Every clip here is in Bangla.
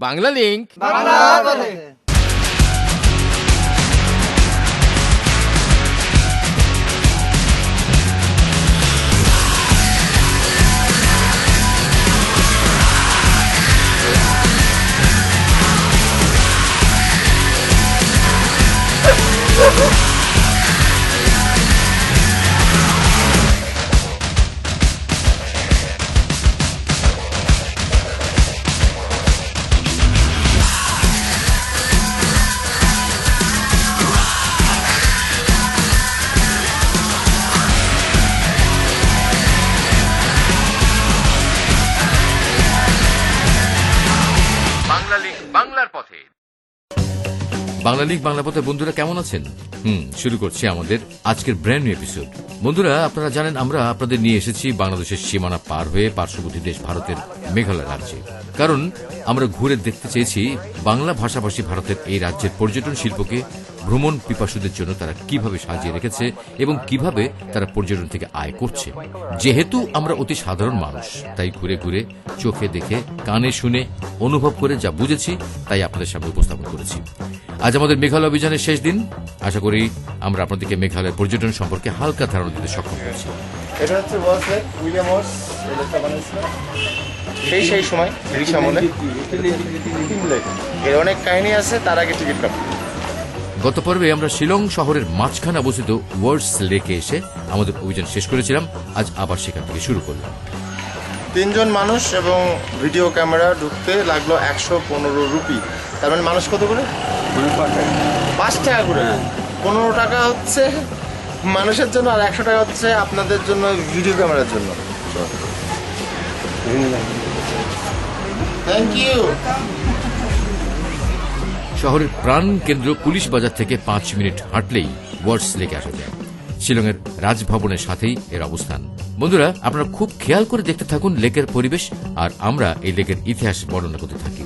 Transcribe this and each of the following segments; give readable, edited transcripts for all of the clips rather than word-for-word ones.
বাংলা লিংক বাংলা বলে। বাংলার পথে বাংলা লিংক বাংলা পথে বন্ধুরা কেমন আছেন? শুরু করছি আমাদের আজকের ব্র্যান্ড নিউ এপিসোড। বন্ধুরা, আপনারা জানেন আমরা আপনাদের নিয়ে এসেছি বাংলাদেশের সীমানা পার হয়ে পার্শ্ববর্তী দেশ ভারতের মেঘালয় রাজ্যে। কারণ আমরা ঘুরে দেখতে চেয়েছি বাংলা ভাষাভাষী ভারতের এই রাজ্যের পর্যটন শিল্পকে ভ্রমণ পিপাসুদের জন্য তারা কিভাবে সাজিয়ে রেখেছে এবং কিভাবে তারা পর্যটন থেকে আয় করছে। যেহেতু আমরা অতি সাধারণ মানুষ, তাই ঘুরে ঘুরে চোখে দেখে কানে শুনে অনুভব করে যা বুঝেছি তাই আপনাদের সামনে উপস্থাপন করেছি। আজ আমাদের মেঘালয় অভিযানের শেষ দিন। আশা করি আমরা আপনাদেরকে মেঘালয়ের পর্যটন সম্পর্কে হালকা ধারণা দিতে সক্ষম হয়েছি। এটা হচ্ছে ওয়ার্স লেক, উইলিয়াম ওয়ার্স এই লেকটা বানিয়েছিল সেই সময় ব্রিটিশ আমলে। এর অনেক কাহিনী আছে, তার আগে টিকিট কাটতে। গত পর্বে আমরা শিলং শহরের মাঝখানে অবস্থিত ওয়ার্ডস লেকে এসে আমাদের অভিযান শেষ করেছিলাম। আজ আবার সেখান থেকে শুরু করলাম। 3 জন মানুষ এবং ভিডিও ক্যামেরা ঢুকতে লাগলো 115 রুপি। তার মানে মানুষ কত করে? 5 টাকা করে। 15 টাকা হচ্ছে মানুষের জন্য, আর 100 টাকা হচ্ছে আপনাদের জন্য ভিডিও ক্যামেরার জন্য। Thank you. শহরের প্রাণ কেন্দ্র পুলিশ বাজার থেকে 5 মিনিট হাঁটলেই ওয়ার্ডস লেকে আসা যায়। শিলংয়ের রাজভবনের সাথেই এর অবস্থান। বন্ধুরা, আপনারা খুব খেয়াল করে দেখতে থাকুন লেকের পরিবেশ, আর আমরা এই লেকের ইতিহাস বর্ণনা করতে থাকি।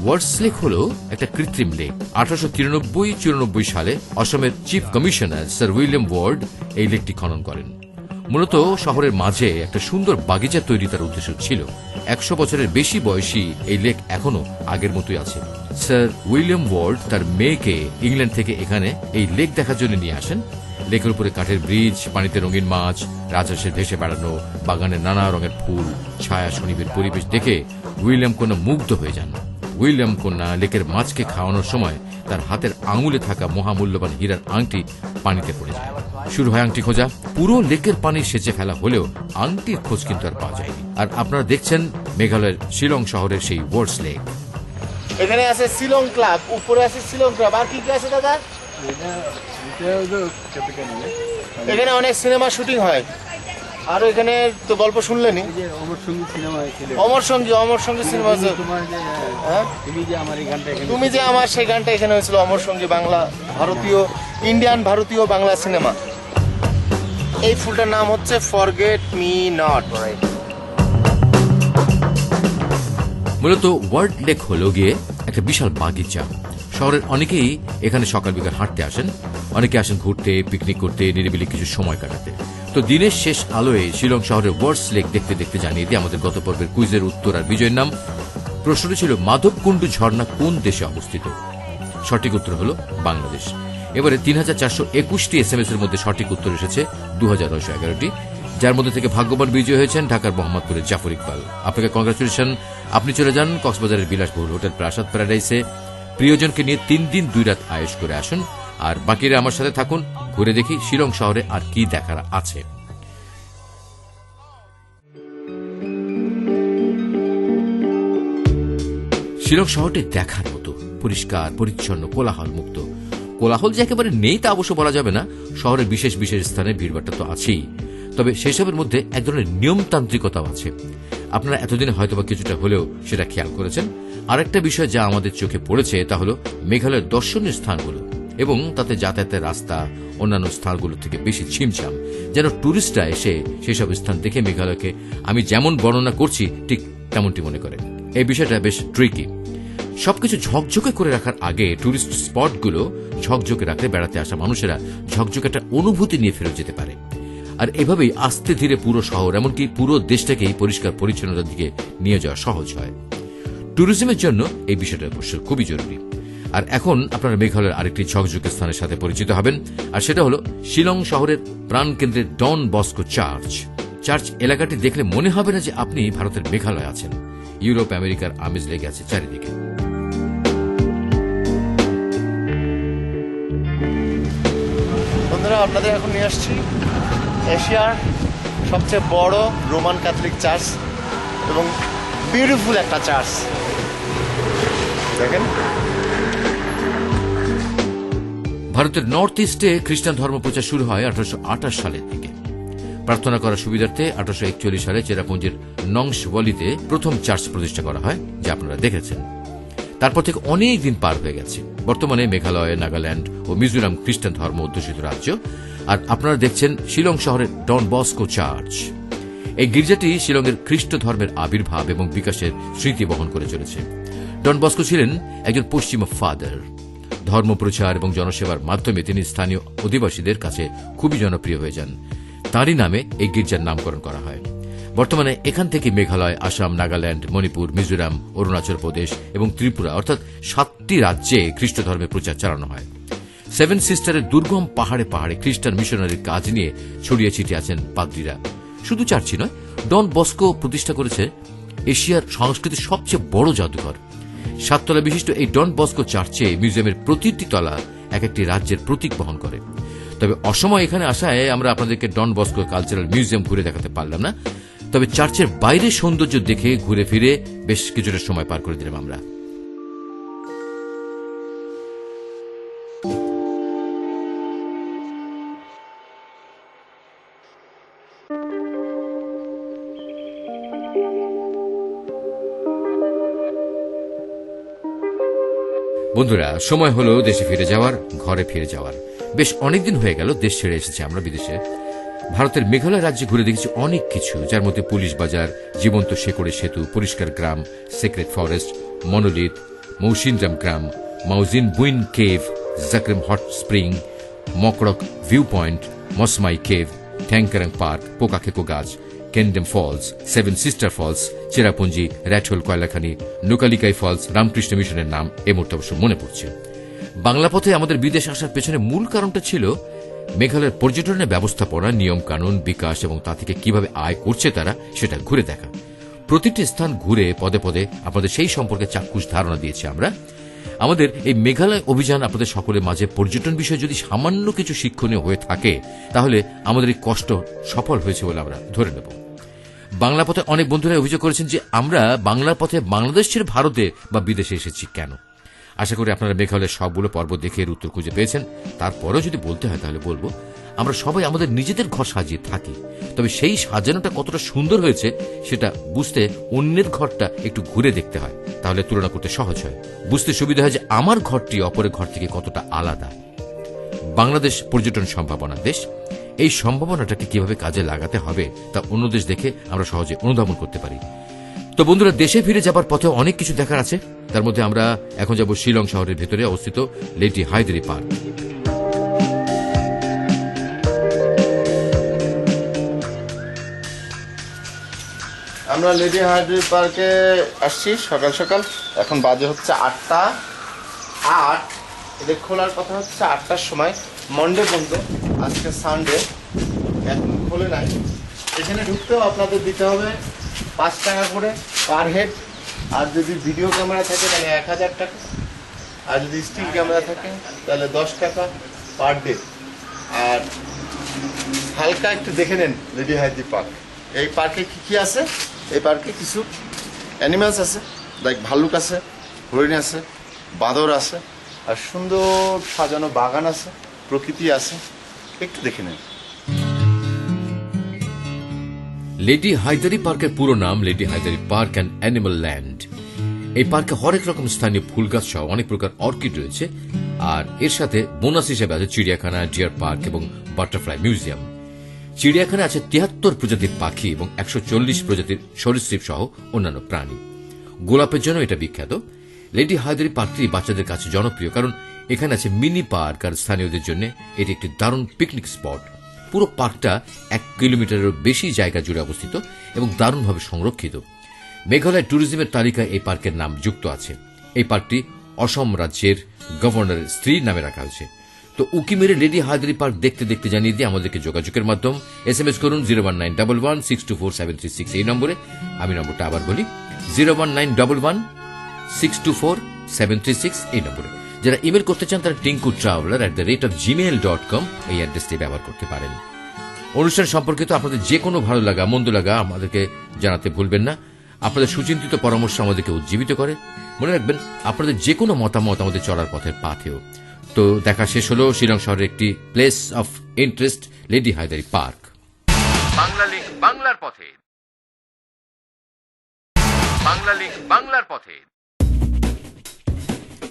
ওয়ার্ডস লেক হল একটা কৃত্রিম লেক। 1893-94 সালে অসমের chief commissioner sir William word এই লেকটি খনন করেন। মূলত শহরের মাঝে একটা সুন্দর বাগিচা তৈরি তার উদ্দেশ্য ছিল। 100 বছরের বেশি বয়সী এই লেক এখনো আগের মতোই আছে। স্যার উইলিয়াম ওয়ার্ড তার মেয়েকে ইংল্যান্ড থেকে এখানে এই লেক দেখার জন্য নিয়ে আসেন। লেকের উপরে কাঠের ব্রিজ, পানিতে রঙিন মাছ, রাজহাঁসের ভেসে বেড়ানো, বাগানের নানা রঙের ফুল, ছায়া শনিবের পরিবেশ দেখে উইলিয়াম কন্যা মুগ্ধ হয়ে যান। উইলিয়াম কন্যা লেকের মাছকে খাওয়ানোর সময় তার হাতের আঙুলে থাকা মহামূল্যবান হীরার আংটি পানিতে পড়ে যায়। শুরু হয় আংটি খোঁজা। পুরো লেকের পানি সেচে ফেলা হলেও আংটির খোঁজ কিন্তু আর পাওয়া যায়নি। আর আপনারা দেখছেন মেঘালয়ের শিলং শহরের সেই ওয়ার্ডস লেক। এখানে আছে শিলং ক্লাব, উপরে আছে শিলং ক্লাব। আর কি কি আছে দাদা? এখানে অনেক সিনেমা শুটিং হয়। আর এখানে তো গল্প শুনলেনি, অমর সঙ্গী সিনেমা আছে। তুমি যে আমার, সেই গানটা এখানে হয়েছিল অমর সঙ্গী, বাংলা ভারতীয় ভারতীয় বাংলা সিনেমা। এই ফুলটার নাম হচ্ছে ফরগেট মি নট। মূলত ওয়ার্ড লেক হল গিয়ে একটা বিশাল বাগিচা। শহরের অনেকেই এখানে সকাল বিকাল হাঁটতে আসেন, অনেকে আসেন ঘুরতে, পিকনিক করতে, নিরিবিলি কিছু সময় কাটাতে। তো দিনের শেষ আলোয় শিলং শহরের ওয়ার্ডস লেক দেখতে দেখতে জানিয়ে দিয়ে আমাদের গত পর্বের কুইজের উত্তর আর বিজয়ের নাম। প্রশ্নটি ছিল মাধবকুণ্ড ঝর্ণা কোন দেশে অবস্থিত? সঠিক উত্তর হল বাংলাদেশ। এবারে 3421টি SMS এর মধ্যে সঠিক উত্তর এসেছে 2911টি, যার মধ্যে থেকে ভাগ্যবান বিজয় হয়েছেন ঢাকার মোহাম্মদপুরের জাফর ইকবাল। আপনাকে কংগ্রাচুলেশন। আপনি চলে যান কক্সবাজারের বিলাসবহুল হোটেল প্রাসাদ প্যারাডাইসে। প্রিয়জনকে নিয়ে 3 দিন 2 রাত আয়েশ করে আসুন। আর বাকিরা আমার সাথে থাকুন, ঘুরে দেখি শিলং শহরে আর কি দেখার আছে। শিলং শহরটি দেখার মতো, পরিষ্কার পরিচ্ছন্ন, কোলাহল মুক্ত। কোলাহল যে একেবারে নেই তা অবশ্য বলা যাবে না। শহরের বিশেষ বিশেষ স্থানে ভিড়ভাট্টা তো আছেই, তবে সেসবের মধ্যে এক ধরনের নিয়মতান্ত্রিকতাও আছে। আপনারা এতদিনে হয়তোবা কিছুটা হলেও সেটা খেয়াল করেছেন। আরেকটা বিষয় যা আমাদের চোখে পড়েছে তা হল মেঘালয়ের দর্শনীয় স্থানগুলো এবং তাতে যাতায়াতের রাস্তা অন্যান্য স্থানগুলো থেকে বেশি ছিমছাম, যেন টুরিস্টরা এসে সেসব স্থান দেখে মেঘালয়কে আমি যেমন বর্ণনা করছি ঠিক তেমনটি মনে করে। এই বিষয়টা বেশ ট্রিকি। সবকিছু ঝকঝকে করে রাখার আগে টুরিস্ট স্পটগুলো ঝকঝকে রাখলে বেড়াতে আসা মানুষেরা ঝকঝকে একটা অনুভূতি নিয়ে ফেরত যেতে পারে। আর এভাবেই আস্তে ধীরে পুরো শহর, এমনকি পুরো দেশটাকেই পরিষ্কার পরিচ্ছন্নতার দিকে নিয়ে যাওয়া সহজ হয়। ট্যুরিজমের জন্য এই বিষয়টা অবশ্য খুবই জরুরি। আর এখন আপনারা মেঘালয়ের আরেকটি ঝকঝকে স্থানের সাথে পরিচিত হবেন, আর সেটা হলো শিলং শহরের প্রাণকেন্দ্রের ডন বস্কো চার্চ। চার্চ এলাকাটি দেখলে মনে হবে না যে আপনি ভারতের মেঘালয় আছেন। ইউরোপ আমেরিকার আমেজ লেগে আছে চারিদিকে। বন্ধুরা, আপনাদের এখন নিয়ে আসছি এশিয়ার সবচেয়ে বড় রোমান ক্যাথলিক চার্চ এবং বিউটিফুল একটা চার্চ। দেখেন, ভারতের নর্থ ইস্টে খ্রিস্টান ধর্ম প্রচার শুরু হয় 1828 সালের দিকে। প্রার্থনা করার সুবিধার্থে 1841 সালে চেরাপুঞ্জির নংশওয়ালিতে প্রথম চার্চ প্রতিষ্ঠা করা হয়, যা আপনারা দেখেছেন। তারপর থেকে অনেক দিন পার হয়ে গেছে। বর্তমানে মেঘালয়, নাগাল্যান্ড ও মিজোরাম খ্রিস্টান ধর্ম অধ্যুষিত রাজ্য। আর আপনারা দেখছেন শিলং শহরের ডন বস্কো চার্চ। এই গির্জাটি শিলংয়ের খ্রিস্ট ধর্মের আবির্ভাব এবং বিকাশের স্মৃতি বহন করে চলেছে। ডন বস্কো ছিলেন একজন পশ্চিমা ফাদার। ধর্ম প্রচার এবং জনসেবার মাধ্যমে তিনি স্থানীয় অধিবাসীদের কাছে খুবই জনপ্রিয় হয়ে যান। তাঁরই নামে এই গির্জার নামকরণ করা হয়। বর্তমানে এখান থেকে মেঘালয়, আসাম, নাগাল্যান্ড, মণিপুর, মিজোরাম, অরুণাচল প্রদেশ এবং ত্রিপুরা অর্থাৎ 7টি রাজ্যে খ্রিস্ট ধর্মের প্রচার চালানো হয়। সেভেন সিস্টারের দুর্গম পাহাড়ে পাহাড়ে খ্রিস্টান মিশনারির কাজ নিয়ে ছড়িয়ে ছিটিয়ে আছেন পাদ্রীরা। শুধু চার্চই নয়, ডন বস্কো প্রতিষ্ঠা করেছে এশিয়ার সংস্কৃতির সবচেয়ে বড় জাদুঘর। 7 তলা বিশিষ্ট এই ডন বস্কো চার্চে মিউজিয়ামের প্রতিটি তলা এক একটি রাজ্যের প্রতীক বহন করে। তবে অসময় এখানে আসায় আমরা আপনাদেরকে ডন বস্কো কালচারাল মিউজিয়াম ঘুরে দেখাতে পারলাম না। তবে চার্চের বাইরের সৌন্দর্য দেখে ঘুরে ফিরে বেশ কিছুটা সময় পার করে দিলাম আমরা। বন্ধুরা, সময় হলো দেশে ফিরে যাওয়ার, ঘরে ফিরে যাওয়ার। বেশ অনেকদিন হয়ে গেল দেশ ছেড়ে এসেছে আমরা বিদেশে। ভারতের মেঘালয় রাজ্যে ঘুরে দেখেছি অনেক কিছু, যার মধ্যে পুলিশ বাজার, জীবন্ত শেকড়ের সেতু, পরিষ্কার গ্রাম, সিক্রেট ফরেস্ট, মনোলিথ, মৌসিনরাম গ্রাম, Mawjymbuin cave, Jakrem hot spring, Mawkdok view point, Mawsmai cave, Thangkharang park, পোকাখেকো গাছ, Kynrem falls, seven sister falls, Cherrapunji, rathole কয়লাখানি, নোকালিকাই ফলস, রামকৃষ্ণ মিশনের নাম এ মুহূর্তে অবশ্য মনে পড়ছে। বাংলা পথে আমাদের বিদেশ আসার পেছনে মূল কারণটা ছিল মেঘালয়ের পর্যটনের ব্যবস্থাপনা, নিয়ম কানুন, বিকাশ এবং তা থেকে কিভাবে আয় করছে তারা, সেটা ঘুরে দেখা। প্রতিটি স্থান ঘুরে পদে পদে আপনাদের সেই সম্পর্কে চাক্ষুষ ধারণা দিয়েছি আমরা। আমাদের এই মেঘালয় অভিযান আপনাদের সকলের মাঝে পর্যটন বিষয়ে যদি সামান্য কিছু শিক্ষণীয় হয়ে থাকে, তাহলে আমাদের এই কষ্ট সফল হয়েছে বলে আমরা ধরে নেব। বাংলা পথে অনেক বন্ধুরা অভিযোগ করেছেন যে আমরা বাংলার পথে বাংলাদেশ ছেড়ে ভারতে বা বিদেশে এসেছি কেন। আশা করি আপনারা মেঘালয়ের সবগুলো পর্ব দেখে এর উত্তর খুঁজে পেয়েছেন। তারপরেও যদি বলতে হয় তাহলে বলবো, আমরা সবাই আমাদের নিজেদের ঘর সাজিয়ে থাকি, তবে সেই সাজানোটা কতটা সুন্দর হয়েছে সেটা বুঝতে অন্যের ঘরটা একটু ঘুরে দেখতে হয়, তাহলে তুলনা করতে সহজ হয়। বুঝতে সুবিধা হয় যে আমার ঘরটি অপরের ঘর থেকে কতটা আলাদা। বাংলাদেশ পর্যটন সম্ভাবনা দেশ। এই সম্ভাবনাটাকে কিভাবে কাজে লাগাতে হবে তা অন্য দেশ দেখে আমরা সহজে অনুধাবন করতে পারি। তো বন্ধুরা, দেশে ফিরে যাবার পথে অনেক কিছু দেখার আছে। তার মধ্যে আমরা এখন যাব শিলং শহরের ভেতরে অবস্থিত লেডি হায়দারি পার্ক। আমরা লেডি হায়দারি পার্কে আসছি সকাল সকাল। এখন বাজে হচ্ছে 8টা 8। এদের খোলার কথা হচ্ছে 8টার সময়, মন্ডে বন্ধ, আজকে সানডে, এখন খোলে নাই। এখানে ঢুকতেও আপনাদের দিতে হবে 5 টাকা করে পার হেড। আর যদি ভিডিও ক্যামেরা থাকে তাহলে 1000 টাকা, আর যদি স্টিল ক্যামেরা থাকে তাহলে 10 টাকা পার ডে। আর হালকা একটু দেখে নেন লেডি হায়দারি পার্ক। এই পার্কে কি আছে? এই পার্কে কিছু অ্যানিমালস আছে, লাইক ভাল্লুক আছে, হরিণ আছে, বাঁদর আছে, আর সুন্দর সাজানো বাগান আছে, প্রকৃতি আছে, একটু দেখে নেন। লেডি হায়দারি পার্কের পুরো নাম lady Hydari park and animal land. এই পার্কে হরেক রকম স্থানীয় ফুল গাছ সহ অনেক প্রকার অর্কিড রয়েছে। আর এর সাথে বোনাস হিসেবে আছে চিড়িয়াখানা, ডিয়ার পার্ক এবং বাটারফ্লাই মিউজিয়াম। চিড়িয়াখানা আছে 73 প্রজাতির পাখি এবং 140 প্রজাতির সরীসৃপ সহ অন্যান্য প্রাণী। গোলাপের জন্য এটা বিখ্যাত। লেডি হায়দারি পার্কটি বাচ্চাদের কাছে জনপ্রিয়, কারণ এখানে আছে মিনি পার্ক, আর স্থানীয়দের জন্য এটি একটি দারুণ পিকনিক স্পট। পুরো পার্কটা 1 কিলোমিটারেরও বেশি জায়গা জুড়ে অবস্থিত এবং দারুণভাবে সংরক্ষিত। মেঘালয় ট্যুরিজমের তালিকায় এই পার্কের নাম যুক্ত আছে। এই পার্কটি অসম রাজ্যের গভর্নরের স্ত্রীর নামে রাখা হয়েছে। তো উকি মেরে লেডি হায়দারি পার্ক দেখতে দেখতে জানিয়ে দিয়ে আমাদেরকে যোগাযোগের মাধ্যম SMS করুন 01911624736 এই নম্বরে। আমি নম্বরটা আবার বলি 01911624736 এই নম্বরে। যারা ইমেল করতে চান তারা tinku.traveler@gmail.com এই অ্যাড্রেসটি ব্যবহার করতে পারেন। অনুষ্ঠান সম্পর্কিত আপনাদের যে কোনো ভালো লাগা মন্দ লাগা আমাদেরকে জানাতে ভুলবেন না। আপনাদের সুচিন্তিত পরামর্শ আমাদেরকে উজ্জীবিত করে। মনে রাখবেন, আপনাদের যে কোনো মতামত আমাদের চলার পথের পাথেও। তো দেখা শেষ হলো শিলং শহরের একটি place of interest lady Hydari park. Bangla link বাংলার পথে, বাংলা লিঙ্ক বাংলার পথে।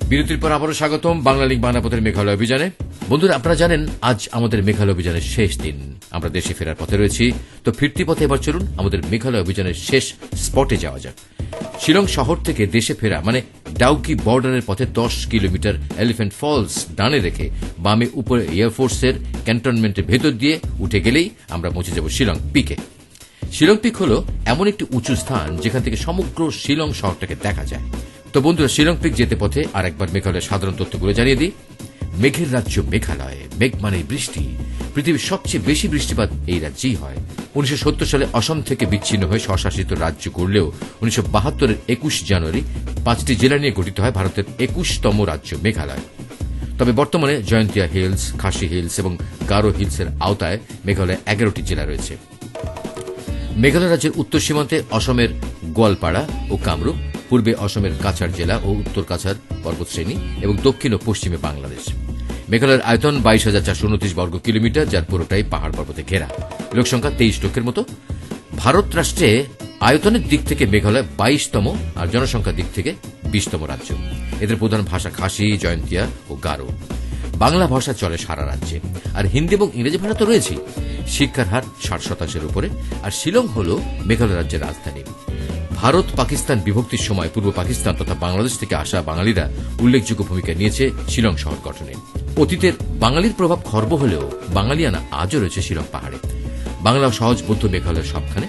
বিরতির পর আবারও স্বাগতম বাংলা লিঙ্ক বাংলা পথের মেঘালয় অভিযানে। বন্ধুরা, আপনারা জানেন আজ আমাদের মেঘালয় অভিযানের শেষ দিন। আমরা দেশে ফেরার পথে রয়েছি। তো ফিরতি পথে এবার চলুন আমাদের মেঘালয় অভিযানের শেষ স্পটে যাওয়া যাক। শিলং শহর থেকে দেশে ফেরা মানে ডাউকি বর্ডারের পথে 10 কিলোমিটার এলিফ্যান্ট ফলস ডানে রেখে বামে উপরে এয়ারফোর্সের ক্যান্টনমেন্টের ভেতর দিয়ে উঠে গেলেই আমরা পৌঁছে যাব শিলং পিকে। শিলং পিক হল এমন একটি উঁচু স্থান যেখান থেকে সমগ্র শিলং শহরটাকে দেখা যায়। তো বন্ধুরা, শিলং পিক যেতে পথে আর একবার মেঘালয়ের সাধারণ তথ্যগুলো জানিয়ে দিই। মেঘের রাজ্য মেঘালয়। মেঘ মানে বৃষ্টি। পৃথিবীর সবচেয়ে বেশি বৃষ্টিপাত এই রাজ্যেই হয়। 1970 সালে অসম থেকে বিচ্ছিন্ন হয়ে স্বশাসিত রাজ্য করলেও 1972 21 জানুয়ারি 5টি জেলা নিয়ে গঠিত হয় ভারতের 21তম রাজ্য মেঘালয়। তবে বর্তমানে জয়ন্তিয়া হিলস, খাসি হিলস এবং গারো হিলসের আওতায় মেঘালয়ে 11টি জেলা রয়েছে। মেঘালয় রাজ্যের উত্তর সীমান্তে অসমের গোয়ালপাড়া ও কামরূপ, পূর্বে অসমের কাছাড় জেলা ও উত্তর কাছাড় পর্বতশ্রেণী এবং দক্ষিণ ও পশ্চিমে বাংলাদেশ। মেঘালয়ের আয়তন 22,429 বর্গ কিলোমিটার, যার পুরোটাই পাহাড় পর্বতে ঘেরা। লোকসংখ্যা 23 লক্ষের মতো। ভারত রাষ্ট্রে আয়তনের দিক থেকে মেঘালয় 22তম আর জনসংখ্যার দিক থেকে 20তম রাজ্য। এদের প্রধান ভাষা খাসি, জয়ন্তিয়া ও গারো। বাংলা ভাষা চলে সারা রাজ্যে, আর হিন্দি এবং ইংরেজি ভাষা তো রয়েছেই। শিক্ষার হার 60%-এর উপরে। আর শিলং হল মেঘালয় রাজ্যের রাজধানী। ভারত পাকিস্তান বিভক্তির সময় পূর্ব পাকিস্তান তথা বাংলাদেশ থেকে আসা বাঙালিরা উল্লেখযোগ্য ভূমিকা নিয়েছে শিলং শহর গঠনে। অতীতের বাঙালির প্রভাব খর্ব হলেও বাঙালিয়ানা আজও রয়েছে শিলং পাহাড়ে। বাংলা সহজবোধ্য মেঘালয়ের সবখানে।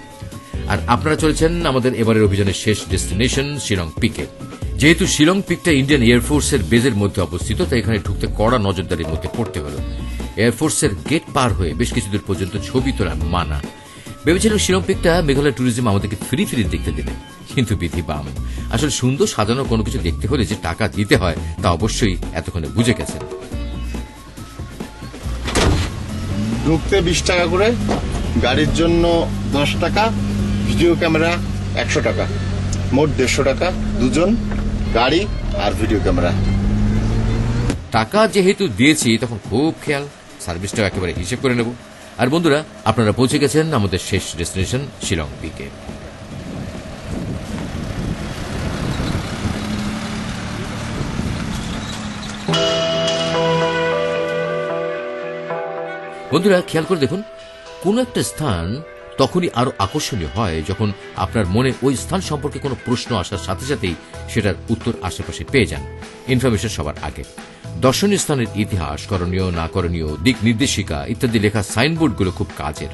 আর আপনারা চলেছেন আমাদের এবারের অভিযানের শেষ ডেস্টিনেশন শিলং পিকে। যেহেতু শিলং পিকটা ইন্ডিয়ান এয়ারফোর্সের বেজের মধ্যে অবস্থিত, তাই এখানে ঢুকতে কড়া নজরদারির মধ্যে পড়তে হল। এয়ারফোর্সের গেট পার হয়ে বেশ কিছুদূর পর্যন্ত ছবি তোলা মানা। ভেবেছিলাম শিলং পিকটা মেঘালয় ট্যুরিজম আমাদেরকে ফ্রি দেখতে দেবে, কিন্তু বিধি বাম। আসলে সুন্দর সাজানো কোনো কিছু দেখতে হলে যে টাকা দিতে হয় তা অবশ্যই এতক্ষণে বুঝে গেছেন। ঢুকতে 20 টাকা করে, গাড়ির জন্য 10 টাকা, ভিডিও ক্যামেরা 100 টাকা, মোট 150 টাকা দুজন, গাড়ি আর ভিডিও ক্যামেরা। টাকা যেহেতু দিয়েছি তখন খুব খেয়াল, সার্ভিসটাও একেবারে হিসেব করে নেব। আর বন্ধুরা, আপনারা পৌঁছে গেছেন আমাদের শেষ ডেস্টিনেশন শিলং পিকে। বন্ধুরা, খেয়াল করে দেখুন, কোন একটা স্থান তখনই আরো আকর্ষণীয় হয় যখন আপনার মনে ওই স্থান সম্পর্কে কোনো প্রশ্ন আসার সাথে সাথেই সেটার উত্তর আশেপাশে পেয়ে যান। ইনফরমেশন সবার আগে। দর্শনীয় স্থানের ইতিহাস, করণীয় না করণীয়, দিক নির্দেশিকা ইত্যাদি লেখা সাইনবোর্ডগুলো খুব কাজের।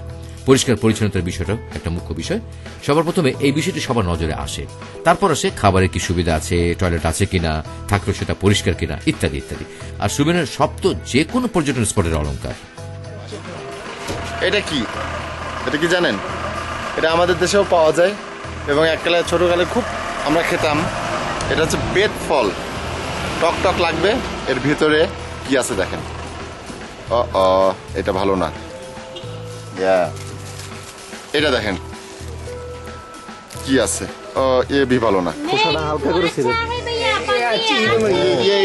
পরিষ্কার পরিচ্ছন্নতার বিষয়টা একটা মুখ্য বিষয়। সবার প্রথমে এই বিষয়টি সবার নজরে আসে। তারপর আসে খাবারের কি সুবিধা আছে, টয়লেট আছে কিনা, থাকলেও সেটা পরিষ্কার কিনা ইত্যাদি ইত্যাদি। আর সুবিধার শব্দ যে কোনো পর্যটন স্পটের অলঙ্কার। এটা কি জানেন? এটা আমাদের দেশেও পাওয়া যায় এবং এককালে ছোটকালে খুব আমরা খেতাম। এটা হচ্ছে বেত ফল। টক টক লাগবে। এর ভিতরে কি আছে দেখেন। এটা ভালো না। এটা দেখেন কি আছে। এ भी ভালো না। थोड़ा हल्का करो सिर्फ ये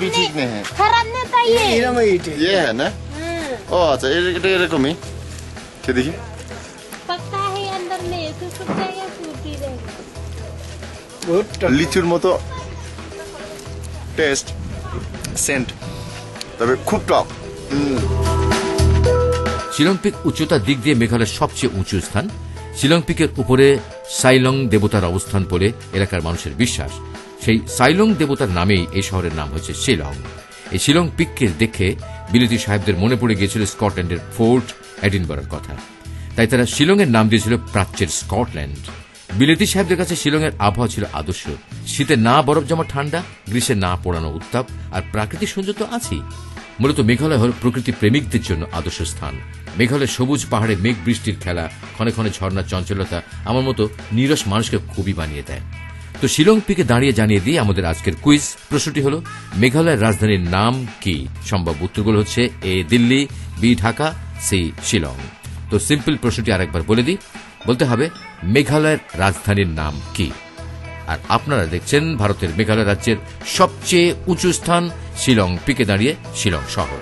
भी ठीक नहीं है। खराब नहीं था ये है ना? ও আচ্ছা, এটা এরকমই। খেয়ে দেখি। पक्का है अंदर में तो सूख जाएगा, सूखी रहेगा। बहुत লিচুর মতো টেস্ট, সেন্ট, তবে খুব টক। শিলং পিক উচ্চতার দিক দিয়ে মেঘালয়ের সবচেয়ে উঁচু স্থান। শিলং পিকের উপরে সাইলং দেবতার অবস্থান বলে এলাকার মানুষের বিশ্বাস। সেই সাইলং দেবতার নামেই এই শহরের নাম হয়েছে শিলং। এই শিলং পিককে দেখে বিলেতি সাহেবদের মনে পড়ে গিয়েছিল স্কটল্যান্ডের ফোর্ট এডিনবরার কথা। তাই তারা শিলংয়ের নাম দিয়েছিল প্রাচ্যের স্কটল্যান্ড। বিলেতি সাহেবদের কাছে শিলংয়ের আবহাওয়া ছিল আদর্শ। শীতে না বরফ জমা ঠান্ডা, গ্রীষ্মে না পোড়ানো উত্তাপ, আর প্রাকৃতিক সৌন্দর্য তো আছেই। মূলত মেঘালয় হল প্রকৃতি প্রেমিকদের জন্য আদর্শ স্থান। মেঘালয়ের সবুজ পাহাড়ে মেঘ বৃষ্টির খেলা, ক্ষণে ক্ষণে ঝর্ণার চঞ্চলতা আমার মতো নীরস মানুষকে কবি বানিয়ে দেয়। তো শিলং পিকে দাঁড়িয়ে জানিয়ে দিই আমাদের আজকের কুইজ। প্রশ্নটি হল, মেঘালয়ের রাজধানীর নাম কি? সম্ভব উত্তরগুলো হচ্ছে এ দিল্লি, বি ঢাকা, সি শিলং। তো সিম্পল প্রশ্নটি আরেকবার বলে দিই, বলতে হবে মেঘালয়ের রাজধানীর নাম কি। আর আপনারা দেখছেন ভারতের মেঘালয় রাজ্যের সবচেয়ে উঁচু স্থান শিলং পিকে দাঁড়িয়ে শিলং শহর।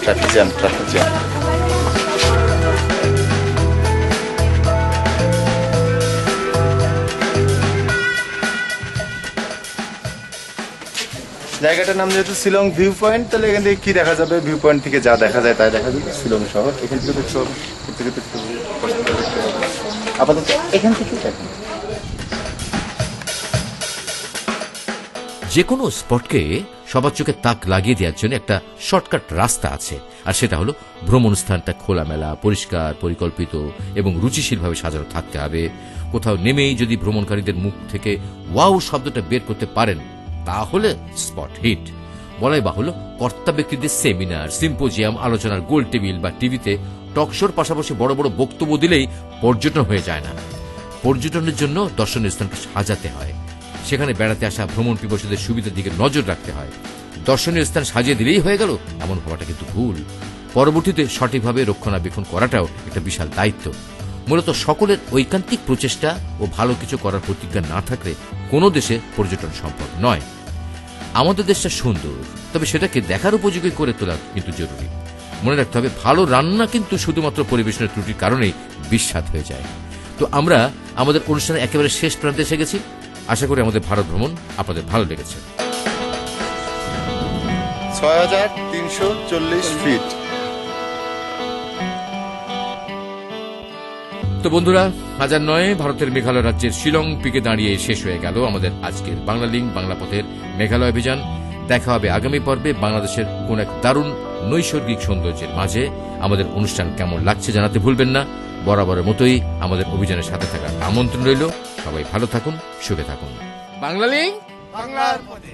Traffic jam. জায়গাটার নাম যেহেতু শিলং ভিউ পয়েন্ট, তাহলে এখান থেকে কি দেখা যাবে? ভিউ পয়েন্ট থেকে যা দেখা যায় তাই দেখা যাবে। শিলং শহর এখান থেকে দেখতে হবে, আপাতত এখান থেকে দেখুন। যে কোনো স্পটকে সবার চোখে তাক লাগিয়ে দেওয়ার জন্য একটা শর্টকাট রাস্তা আছে, আর সেটা হলো ভ্রমণ স্থানটা খোলামেলা, পরিষ্কার, পরিকল্পিত এবং রুচিশীলভাবে সাজানো থাকতে হবে। কোথাও নেমেই যদি ভ্রমণকারীদের মুখ থেকে ওয়াও শব্দটা বের করতে পারেন, তাহলে স্পট হিট। বলাই বাহুল্য, কর্তা ব্যক্তিদের সেমিনার, সিম্পোজিয়াম, আলোচনার গোল টেবিল বা টিভিতে টকশোর পাশাপাশি বড় বড় বক্তব্য দিলেই পর্যটন হয়ে যায় না। পর্যটনের জন্য দর্শনীয় স্থানকে সাজাতে হয়। সেখানে বেড়াতে আসা ভ্রমণ পিপাসুদের সুবিধার দিকে নজর রাখতে হয়। দর্শনীয় স্থান সাজিয়ে দিলেই হয়ে গেল এমন ভাবাটা কিন্তু ভুল। পরবর্তীতে সঠিকভাবে রক্ষণাবেক্ষণ করাটাও একটা বিশাল দায়িত্ব। মূলত সকলের ঐকান্তিক প্রচেষ্টা ও ভালো কিছু করার প্রতিজ্ঞা না থাকলে কোনো দেশে পর্যটন সম্ভব নয়। আমাদের দেশটা সুন্দর, তবে সেটাকে দেখার উপযোগী করে তোলা কিন্তু জরুরি। মনে রাখতে হবে, ভালো রান্না কিন্তু শুধুমাত্র পরিবেশনের ত্রুটির কারণেই বিস্বাদ হয়ে যায়। তো আমরা আমাদের অনুষ্ঠানের একেবারে শেষ প্রান্তে এসে গেছি। আশা করি আমাদের ভারত ভ্রমণ আপনাদের ভালো লেগেছে। 6340 ফিট। তো বন্ধুরা, হাজার নয়, ভারতের মেঘালয় রাজ্যের শিলং পিকে দাঁড়িয়ে শেষ হয়ে গেল আমাদের আজকের বাংলা লিঙ্ক বাংলা পথের মেঘালয় অভিযান। দেখা হবে আগামী পর্বে বাংলাদেশের কোন এক দারুণ নৈসর্গিক সৌন্দর্যের মাঝে। আমাদের অনুষ্ঠান কেমন লাগছে জানাতে ভুলবেন না। বরাবরের মতোই আমাদের অভিযানের সাথে থাকার আমন্ত্রণ রইল। সবাই ভালো থাকুন, সুখে থাকুন। বাংলা লিঙ্ক বাংলার পথে।